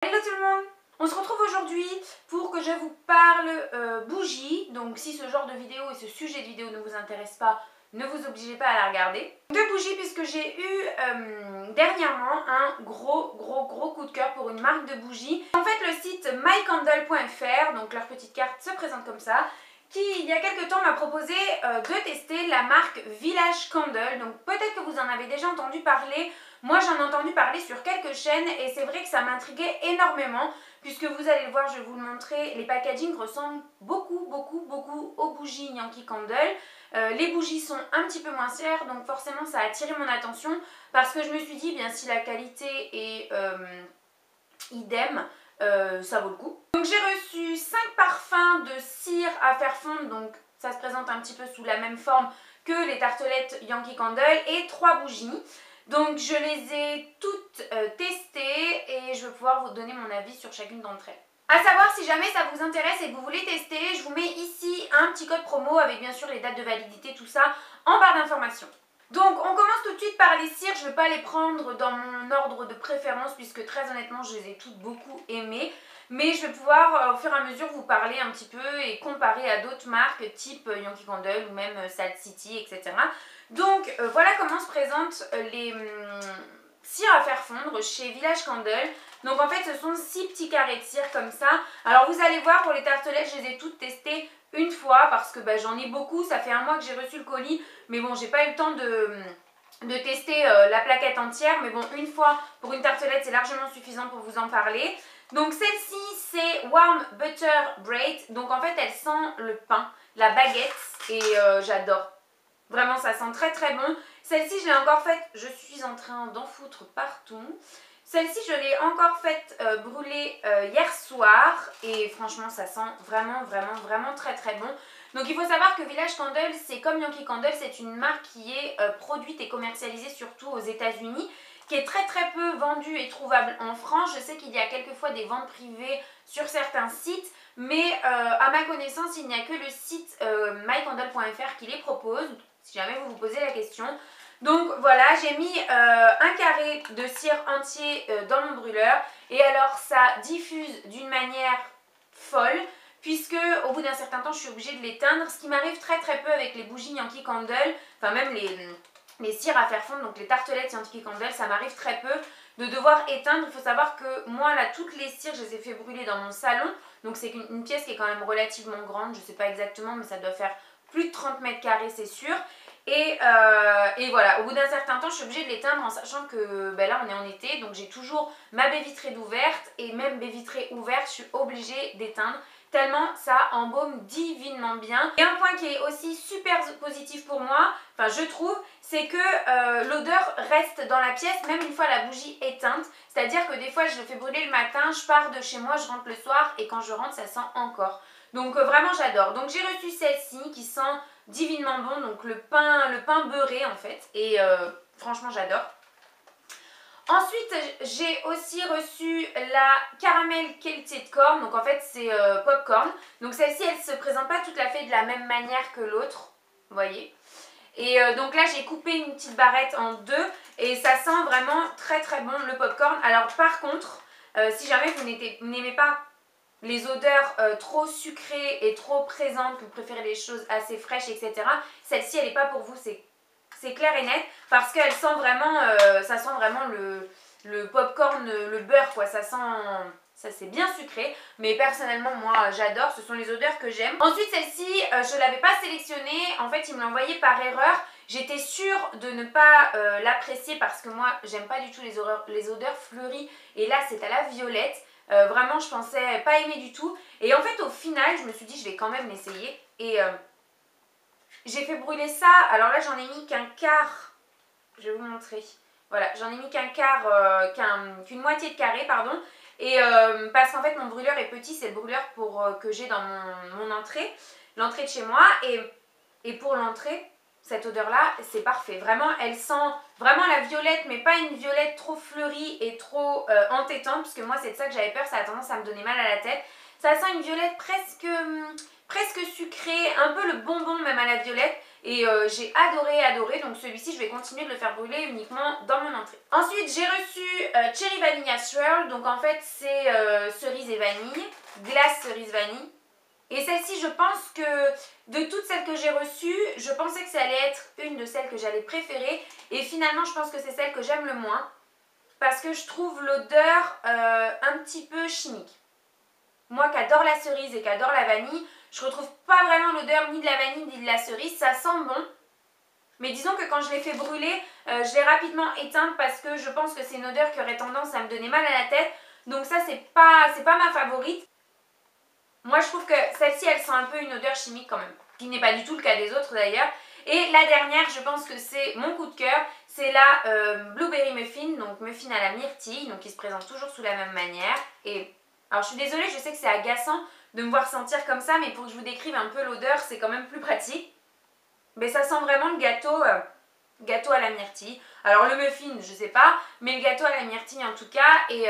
Hello tout le monde! On se retrouve aujourd'hui pour que je vous parle bougies. Donc si ce genre de vidéo et ce sujet de vidéo ne vous intéresse pas, ne vous obligez pas à la regarder. De bougies puisque j'ai eu dernièrement un gros coup de cœur pour une marque de bougies. En fait le site mycandle.fr, donc leur petite carte se présente comme ça, qui il y a quelques temps m'a proposé de tester la marque Village Candle. Donc peut-être que vous en avez déjà entendu parler. Moi j'en ai entendu parler sur quelques chaînes et c'est vrai que ça m'intriguait énormément puisque vous allez le voir, je vais vous le montrer, les packaging ressemblent beaucoup aux bougies Yankee Candle. Les bougies sont un petit peu moins chères donc forcément ça a attiré mon attention parce que je me suis dit bien si la qualité est idem, ça vaut le coup. Donc j'ai reçu 5 parfums de cire à faire fondre, donc ça se présente un petit peu sous la même forme que les tartelettes Yankee Candle et 3 bougies. Donc je les ai toutes testées et je vais pouvoir vous donner mon avis sur chacune d'entre elles. A savoir, si jamais ça vous intéresse et que vous voulez tester, je vous mets ici un petit code promo avec bien sûr les dates de validité, tout ça en barre d'informations. Donc on commence tout de suite par les cires, je ne vais pas les prendre dans mon ordre de préférence puisque très honnêtement je les ai toutes beaucoup aimées. Mais je vais pouvoir au fur et à mesure vous parler un petit peu et comparer à d'autres marques type Yankee Candle ou même Salt City, etc. Donc voilà comment se présentent les cires à faire fondre chez Village Candle. Donc en fait ce sont 6 petits carrés de cire comme ça. Alors vous allez voir, pour les tartelettes je les ai toutes testées une fois parce que j'en ai beaucoup, ça fait un mois que j'ai reçu le colis. Mais bon, j'ai pas eu le temps de tester la plaquette entière. Mais bon, une fois pour une tartelette c'est largement suffisant pour vous en parler. Donc celle-ci c'est Warm Butter Braid. Donc en fait elle sent le pain, la baguette et j'adore. Vraiment ça sent très bon. Celle-ci je l'ai encore faite, je suis en train d'en foutre partout. Celle-ci je l'ai encore faite brûler hier soir et franchement ça sent vraiment très bon. Donc il faut savoir que Village Candle c'est comme Yankee Candle, c'est une marque qui est produite et commercialisée surtout aux États-Unis, qui est très peu vendue et trouvable en France. Je sais qu'il y a quelquefois des ventes privées sur certains sites, mais à ma connaissance il n'y a que le site mycandle.fr qui les propose, si jamais vous vous posez la question. Donc voilà, j'ai mis un carré de cire entier dans mon brûleur et alors ça diffuse d'une manière folle puisque au bout d'un certain temps je suis obligée de l'éteindre, ce qui m'arrive très peu avec les bougies Yankee Candle, enfin même les cires à faire fondre, donc les tartelettes Yankee Candle, ça m'arrive très peu de devoir éteindre. Il faut savoir que moi là toutes les cires je les ai fait brûler dans mon salon, donc c'est une pièce qui est quand même relativement grande, je sais pas exactement mais ça doit faire plus de 30 mètres carrés c'est sûr. Et voilà, au bout d'un certain temps je suis obligée de l'éteindre en sachant que là on est en été, donc j'ai toujours ma baie vitrée d'ouverte et même baie vitrée ouverte je suis obligée d'éteindre tellement ça embaume divinement bien. Et un point qui est aussi super positif pour moi, enfin je trouve, c'est que l'odeur reste dans la pièce même une fois la bougie éteinte, c'est à dire que des fois je le fais brûler le matin, je pars de chez moi, je rentre le soir et quand je rentre ça sent encore. Donc vraiment j'adore. Donc j'ai reçu celle-ci qui sent divinement bon, donc le pain beurré en fait, et franchement j'adore. Ensuite j'ai aussi reçu la caramel Kelted Corn, donc en fait c'est popcorn. Donc celle-ci elle se présente pas tout à fait de la même manière que l'autre, vous voyez. Et donc là j'ai coupé une petite barrette en deux et ça sent vraiment très bon le popcorn. Alors par contre, si jamais vous n'aimez pas les odeurs trop sucrées et trop présentes, que vous préférez les choses assez fraîches, etc. Celle-ci, elle n'est pas pour vous, c'est clair et net, parce qu'elle sent vraiment, ça sent vraiment le popcorn, le beurre, quoi. Ça c'est bien sucré, mais personnellement, moi, j'adore. Ce sont les odeurs que j'aime. Ensuite, celle-ci, je ne l'avais pas sélectionnée. En fait, il me l'a envoyée par erreur. J'étais sûre de ne pas l'apprécier parce que moi, j'aime pas du tout les odeurs fleuries. Et là, c'est à la violette. Vraiment je pensais pas aimer du tout et en fait au final je me suis dit je vais quand même l'essayer et j'ai fait brûler ça. Alors là j'en ai mis qu'un quart, je vais vous montrer, voilà, j'en ai mis qu'un quart, qu'une moitié de carré pardon, et parce qu'en fait mon brûleur est petit, c'est le brûleur que j'ai dans mon entrée, l'entrée de chez moi, et pour l'entrée cette odeur là c'est parfait, vraiment elle sent vraiment la violette mais pas une violette trop fleurie et trop entêtante, parce que moi c'est de ça que j'avais peur, ça a tendance à me donner mal à la tête. Ça sent une violette presque sucrée, un peu le bonbon même à la violette, et j'ai adoré, donc celui-ci je vais continuer de le faire brûler uniquement dans mon entrée. Ensuite j'ai reçu Cherry Vanilla Swirl, donc en fait c'est cerise et vanille, glace cerise vanille. Et celle-ci, je pense que de toutes celles que j'ai reçues, je pensais que ça allait être une de celles que j'allais préférer. Et finalement, je pense que c'est celle que j'aime le moins. Parce que je trouve l'odeur un petit peu chimique. Moi qui adore la cerise et qui adore la vanille, je retrouve pas vraiment l'odeur ni de la vanille ni de la cerise. Ça sent bon. Mais disons que quand je l'ai fait brûler, je l'ai rapidement éteinte parce que je pense que c'est une odeur qui aurait tendance à me donner mal à la tête. Donc ça, c'est pas ma favorite. Moi je trouve que celle-ci elle sent un peu une odeur chimique quand même, qui n'est pas du tout le cas des autres d'ailleurs. Et la dernière, je pense que c'est mon coup de cœur, c'est la Blueberry Muffin, donc muffin à la myrtille, donc qui se présente toujours sous la même manière. Et alors je suis désolée, je sais que c'est agaçant de me voir sentir comme ça, mais pour que je vous décrive un peu l'odeur, c'est quand même plus pratique. Mais ça sent vraiment le gâteau à la myrtille. Alors le muffin, je sais pas, mais le gâteau à la myrtille en tout cas. Et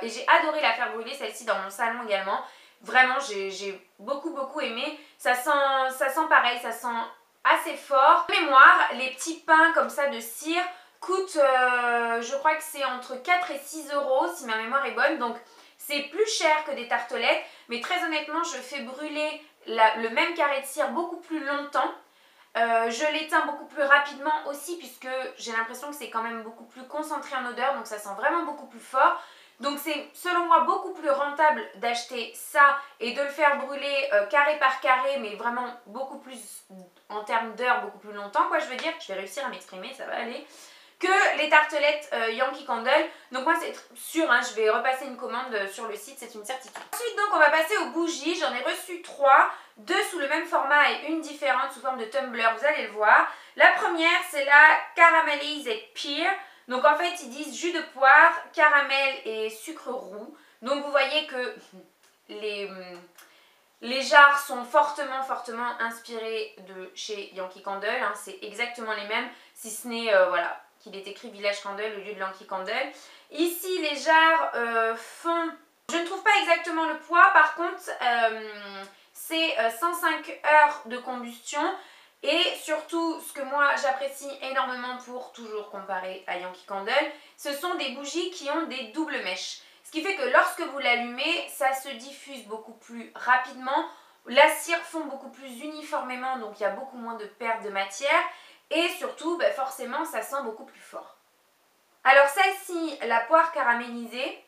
j'ai adoré la faire brûler celle-ci dans mon salon également. Vraiment, j'ai beaucoup aimé. Ça sent pareil, ça sent assez fort. De mémoire, les petits pains comme ça de cire coûtent, je crois que c'est entre 4 et 6 € si ma mémoire est bonne. Donc c'est plus cher que des tartelettes. Mais très honnêtement, je fais brûler le même carré de cire beaucoup plus longtemps. Je l'éteins beaucoup plus rapidement aussi puisque j'ai l'impression que c'est quand même beaucoup plus concentré en odeur. Donc ça sent vraiment beaucoup plus fort. Donc c'est selon moi beaucoup plus rentable d'acheter ça et de le faire brûler carré par carré, mais vraiment beaucoup plus en termes d'heures, beaucoup plus longtemps quoi je veux dire. Je vais réussir à m'exprimer, ça va aller. Que les tartelettes Yankee Candle. Donc moi c'est sûr, hein, je vais repasser une commande sur le site, c'est une certitude. Ensuite donc on va passer aux bougies, j'en ai reçu 3, 2 sous le même format et une différente sous forme de tumbler, vous allez le voir. La première c'est la Caramelized Pear. Donc en fait ils disent jus de poire, caramel et sucre roux. Donc vous voyez que les jarres sont fortement inspirés de chez Yankee Candle. Hein. C'est exactement les mêmes, si ce n'est voilà, qu'il est écrit Village Candle au lieu de Yankee Candle. Ici les jarres font... Je ne trouve pas exactement le poids, par contre c'est 105 heures de combustion. Et surtout, ce que moi j'apprécie énormément pour toujours comparer à Yankee Candle, ce sont des bougies qui ont des doubles mèches. Ce qui fait que lorsque vous l'allumez, ça se diffuse beaucoup plus rapidement. La cire fond beaucoup plus uniformément, donc il y a beaucoup moins de perte de matière. Et surtout, bah forcément, ça sent beaucoup plus fort. Alors celle-ci, la poire caramélisée,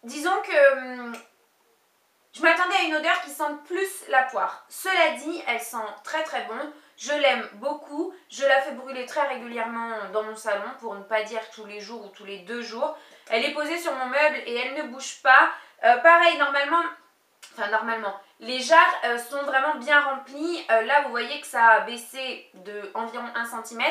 disons que... je m'attendais à une odeur qui sente plus la poire. Cela dit, elle sent très bon. Je l'aime beaucoup. Je la fais brûler très régulièrement dans mon salon, pour ne pas dire tous les jours ou tous les 2 jours. Elle est posée sur mon meuble et elle ne bouge pas. Pareil, normalement, les jarres sont vraiment bien remplies. Là, vous voyez que ça a baissé de environ 1 cm.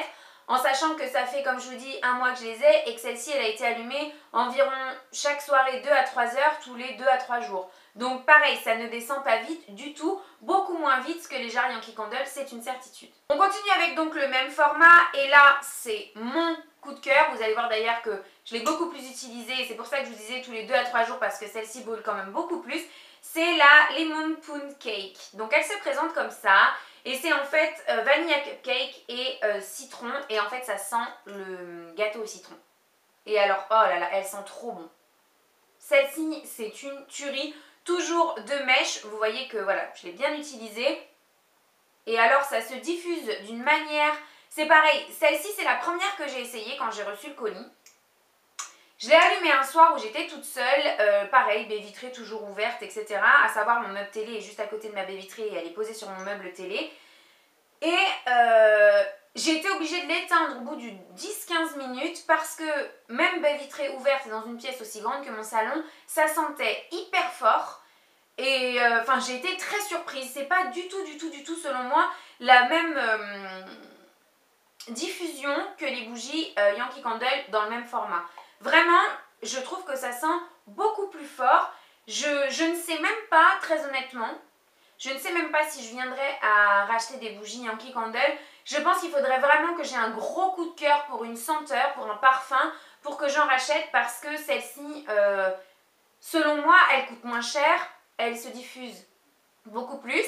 En sachant que ça fait, comme je vous dis, 1 mois que je les ai et que celle-ci, elle a été allumée environ chaque soirée 2 à 3 heures, tous les 2 à 3 jours. Donc pareil, ça ne descend pas vite du tout, beaucoup moins vite que les jarres Yankee Candle, c'est une certitude. On continue avec donc le même format et là, c'est mon coup de cœur. Vous allez voir d'ailleurs que je l'ai beaucoup plus utilisé et c'est pour ça que je vous disais tous les 2 à 3 jours parce que celle-ci brûle quand même beaucoup plus. C'est la Lemon Pound Cake. Donc elle se présente comme ça. Et c'est en fait vanilla cupcake et citron. Et en fait ça sent le gâteau au citron. Et alors, oh là là, elle sent trop bon. Celle-ci, c'est une tuerie. Toujours 2 mèches. Vous voyez que voilà, je l'ai bien utilisée. Et alors ça se diffuse d'une manière... C'est pareil, celle-ci c'est la première que j'ai essayée quand j'ai reçu le colis. Je l'ai allumée un soir où j'étais toute seule, pareil, baie vitrée toujours ouverte, etc. À savoir mon meuble télé est juste à côté de ma baie vitrée et elle est posée sur mon meuble télé. Et j'ai été obligée de l'éteindre au bout du 10-15 minutes parce que même baie vitrée ouverte et dans une pièce aussi grande que mon salon, ça sentait hyper fort. Et enfin j'ai été très surprise, c'est pas du tout selon moi la même diffusion que les bougies Yankee Candle dans le même format. Vraiment, je trouve que ça sent beaucoup plus fort. Je ne sais même pas, très honnêtement, je ne sais même pas si je viendrais à racheter des bougies Yankee Candle. Je pense qu'il faudrait vraiment que j'ai un gros coup de cœur pour une senteur, pour un parfum, pour que j'en rachète parce que celle-ci, selon moi, elle coûte moins cher, elle se diffuse beaucoup plus.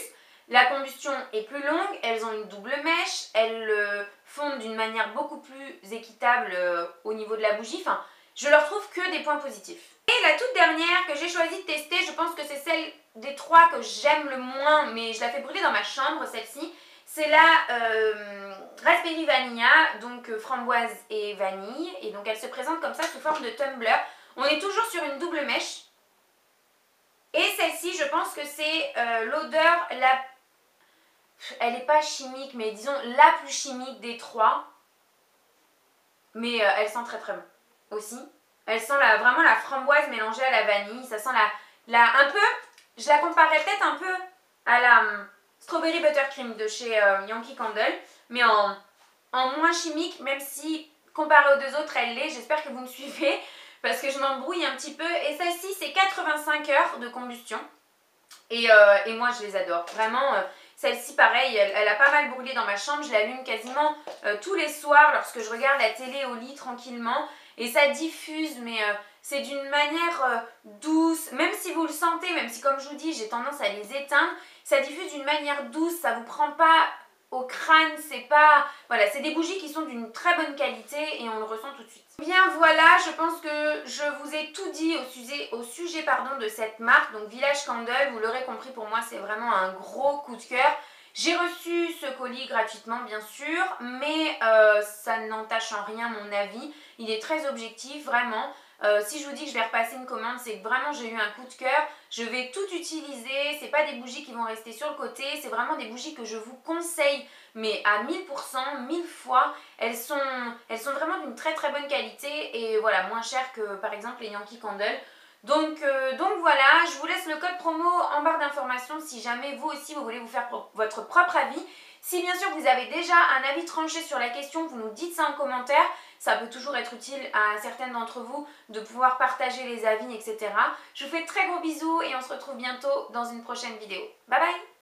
La combustion est plus longue, elles ont une double mèche, elles fondent d'une manière beaucoup plus équitable au niveau de la bougie. Enfin, je leur trouve que des points positifs. Et la toute dernière que j'ai choisi de tester, je pense que c'est celle des trois que j'aime le moins, mais je la fais brûler dans ma chambre, celle-ci. C'est la Raspberry Vanilla, donc framboise et vanille. Et donc elle se présente comme ça sous forme de tumbler. On est toujours sur une double mèche. Et celle-ci, je pense que c'est l'odeur la... Elle n'est pas chimique, mais disons la plus chimique des trois. Mais elle sent très très bon aussi. Elle sent vraiment la framboise mélangée à la vanille. Ça sent un peu, je la comparerais peut-être un peu à la Strawberry Buttercream de chez Yankee Candle. Mais en moins chimique, même si comparée aux deux autres, elle l'est. J'espère que vous me suivez parce que je m'embrouille un petit peu. Et celle-ci, c'est 85 heures de combustion. Et moi, je les adore. Vraiment, celle-ci, pareil, elle a pas mal brûlé dans ma chambre. Je l'allume quasiment tous les soirs lorsque je regarde la télé au lit tranquillement. Et ça diffuse, mais c'est d'une manière douce. Même si vous le sentez, même si, comme je vous dis, j'ai tendance à les éteindre, ça diffuse d'une manière douce. Ça vous prend pas au crâne, c'est pas... Voilà, c'est des bougies qui sont d'une très bonne qualité et on le ressent tout de suite. Bien voilà, je pense que je vous ai tout dit au sujet de cette marque, donc Village Candle. Vous l'aurez compris, pour moi c'est vraiment un gros coup de cœur. J'ai reçu ce colis gratuitement bien sûr, mais ça n'entache en rien mon avis. Il est très objectif, vraiment. Si je vous dis que je vais repasser une commande, c'est que vraiment j'ai eu un coup de cœur. Je vais tout utiliser, c'est pas des bougies qui vont rester sur le côté, c'est vraiment des bougies que je vous conseille, mais à 1000%, 1000 fois. Elles sont vraiment d'une très très bonne qualité et voilà, moins chères que par exemple les Yankee Candle. Donc voilà, je vous laisse le code promo en barre d'informations si jamais vous aussi vous voulez vous faire votre propre avis. Si bien sûr vous avez déjà un avis tranché sur la question, vous nous dites ça en commentaire. Ça peut toujours être utile à certaines d'entre vous de pouvoir partager les avis, etc. Je vous fais de très gros bisous et on se retrouve bientôt dans une prochaine vidéo. Bye bye!